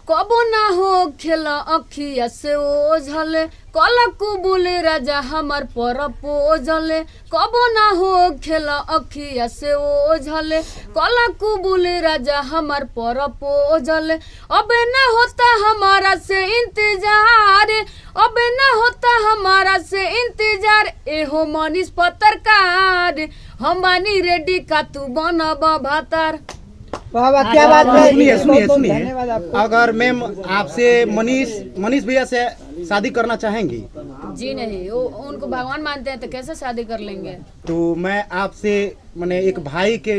कबो ना हो खेला अखिया से ओझले कलकू बोले राजा हमार पर पोजले कबो ना हो खेला अखिया से ओझले कलकू बोले राजा हमार पर पोजले अबे ना होता हमारा से इंतजार अबे ना होता हमारा से इंतजार एहो मनीष पत्रकार हम बानी रेडी का तू बनब भातार। क्या बात है। सुनिए अगर मैम आपसे मनीष भैया से शादी करना चाहेंगी? जी नहीं, वो उनको भगवान मानते हैं तो कैसे शादी कर लेंगे। तो मैं आपसे मैंने एक भाई के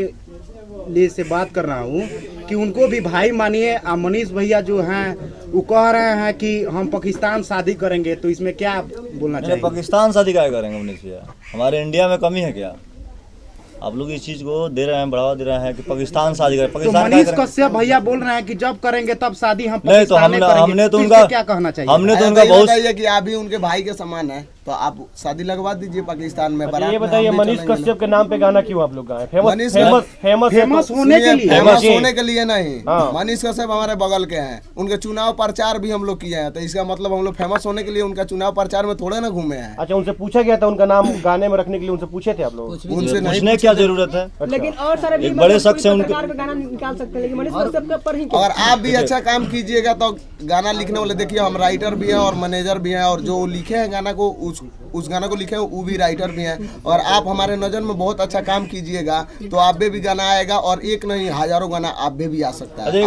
लिए से बात कर रहा हूँ कि उनको भी भाई मानिए। मनीष भैया जो हैं वो कह रहे हैं कि हम पाकिस्तान शादी करेंगे, तो इसमें क्या बोलना चाहिए? पाकिस्तान शादी क्या करेंगे मनीष भैया? हमारे इंडिया में कमी है क्या? आप लोग इस चीज को दे रहे हैं, बढ़ावा दे रहे हैं कि पाकिस्तान शादी करें। पाकिस्तान तो मनीष कश्यप भैया बोल रहे हैं कि जब करेंगे तब शादी हम नहीं, तो हमने तो उनका क्या कहना चाहिए? हमने तो उनका बहुत कि आप भी उनके भाई के समान है, तो आप शादी लगवा दीजिए पाकिस्तान में। ये बताइए मनीष कश्यप के नाम पे गाना क्यों आप लोग गाए? फेमस होने के लिए? फेमस होने के लिए नहीं। मनीष कश्यप हमारे बगल के हैं, उनके चुनाव प्रचार भी हम लोग किए हैं, तो इसका मतलब हम लोग फेमस होने के लिए उनका चुनाव प्रचार में थोड़े ना घूमे हैं। अच्छा, उनसे पूछा गया था उनका नाम गाने में रखने के लिए? उनसे पूछे थे आप लोग? उनसे पूछने क्या जरूरत है? लेकिन और सारे एक बड़े शख्स है उनके गाना निकाल सकते हैं, लेकिन मनीष कश्यप पर ही। अगर आप भी अच्छा काम कीजिएगा तो गाना लिखने वाले, देखिए हम राइटर भी हैं और मैनेजर भी हैं, और जो लिखे हैं गाना को उस गाना को लिखे हैं वो भी राइटर भी हैं। और आप हमारे नजर में बहुत अच्छा काम कीजिएगा तो आप भी गाना आएगा, और एक नहीं हजारों गाना आप भी आ सकता है।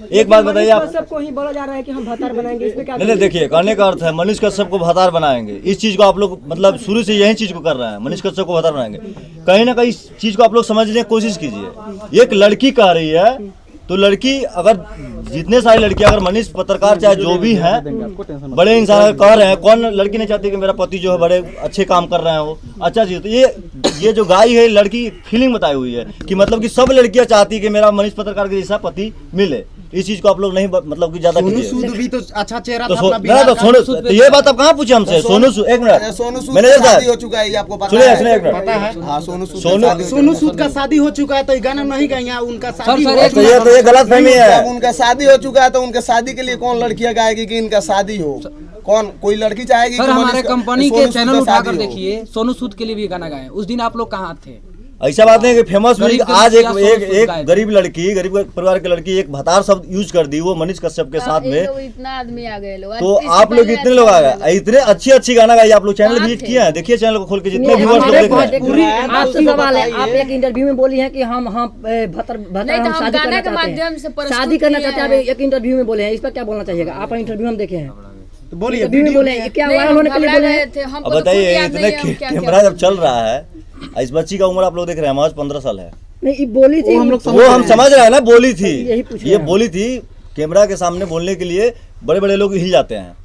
एक बात बताइए, आप सबको ही बोला जा रहा है कि हम भतार बनाएंगे, इसमें क्या? नहीं, देखिए कहने का अर्थ है मनीष कश्यप को भतार बनाएंगे। इस चीज को आप लोग मतलब शुरू से यही चीज को कर रहे हैं, मनीष कश्यप को भतार बनाएंगे। कहीं ना कहीं इस चीज को आप लोग समझने की कोशिश कीजिए। एक लड़की कह रही है, तो लड़की अगर जितने सारी लड़कियां, अगर मनीष पत्रकार चाहे जो भी हैं, बड़े इंसान कह रहे हैं, कौन लड़की नहीं चाहती कि मेरा पति जो है बड़े अच्छे काम कर रहे हैं हो? अच्छा जी, तो ये जो गाई है लड़की फीलिंग बताई हुई है कि मतलब कि सब लड़कियां चाहती कि मेरा मनीष पत्रकार के जैसा पति मिले। इस चीज को आप लोग नहीं मतलब कि ज्यादा सोनू सूद भी तो अच्छा चेहरा था अपना सोनू, बिहार ये बात आप कहाँ पूछे हमसे? सोनू सूद, एक मिनट, सोनू सूद मैनेजर का साहब शादी हो चुका है, ये आपको पता सुनिए है? एक मिनट, पता है? हाँ, सोनू सूद का शादी हो चुका है, तो ये गाना नहीं गाएंगे? उनका शादी ये गलत फहमी है। उनका शादी हो चुका है तो उनके शादी के लिए कौन लड़कियां गाएगी कि इनका शादी हो? कौन कोई लड़की चाहेगी? सर हमारे कंपनी के चैनल उठाकर देखिए, सोनू सूद के लिए भी गाना गाए। उस दिन आप लोग कहाँ थे? ऐसा बात नहीं कि फेमस म्यूजिक आज एक गरीब लड़की, गरीब परिवार की लड़की एक भतार शब्द यूज कर दी, वो मनीष कश्यप के साथ में। इतना आदमी आ गए लोग, तो आप लोग इतने लोग आ गए, इतने अच्छी गाना गाई। आप लोग चैनल विजिट किए हैं, देखिए चैनल को खोल के जितने व्यूअर्स लोग देख रहे हैं। आपसे सवाल है, आप एक इंटरव्यू में बोली है कि हम शादी करना चाहते हैं, एक इंटरव्यू में बोले हैं, इस पर क्या बोलना चाहिएगा? आप इंटरव्यू हम देखे हैं, तो बोलिए बोले क्या वायरल होने के लिए बोले हैं? अब बताइए, इतने कैमरा जब चल रहा है, इस बच्ची का उम्र आप लोग देख रहे हैं, महज 15 साल है। नहीं, बोली थी, वो हम समझ रहे हैं ना, बोली थी, यही पूछ रहे ये हैं। बोली थी। कैमरा के सामने बोलने के लिए बड़े बड़े लोग हिल जाते हैं।